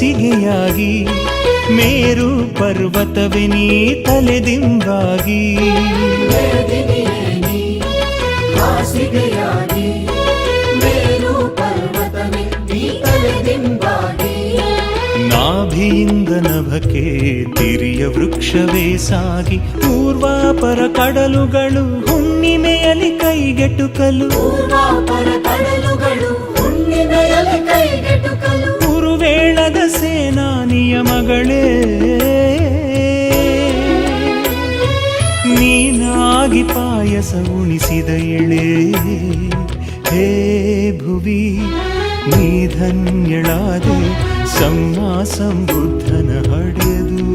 ಹಾಸಿಗೆಯಾಗಿ ಮೇರು ಪರ್ವತವೇ ನೀ ತಲೆದಿಂಬಾಗಿ ಹಾಸಿಗೆಯಾಗಿ ಮೇರು ಪರ್ವತವೇ ನೀ ತಲೆದಿಂಬಾಗಿ ನಾಭಿಯಿಂದ ನಭಕ್ಕೆ ತಿರಿಯ ವೃಕ್ಷವೇ ಸಾಗಿ ಪೂರ್ವಾಪರ ಕಡಲುಗಳು ಹುಣ್ಣಿಮೆಯಲ್ಲಿ ಕೈಗೆಟುಕಲು ಪೂರ್ವಾಪರ ಕಡಲುಗಳು ಹುಣ್ಣಿಮೆಯಲ್ಲಿ ಕೈಗೆಟುಕಲು ಉರುವೇಳದ ಸೇನಾನಿಯ ಮಗಳೇ ನೀನಾಗಿ ಪಾಯಸ ಉಣಿಸಿದ ಎಳೆ ಹೇ ಭುವಿ ನೀ ಧನ್ಯಳಾದೆ ಸಮ್ಮ ಸಂಬುದ್ಧನ ಹಡೆದು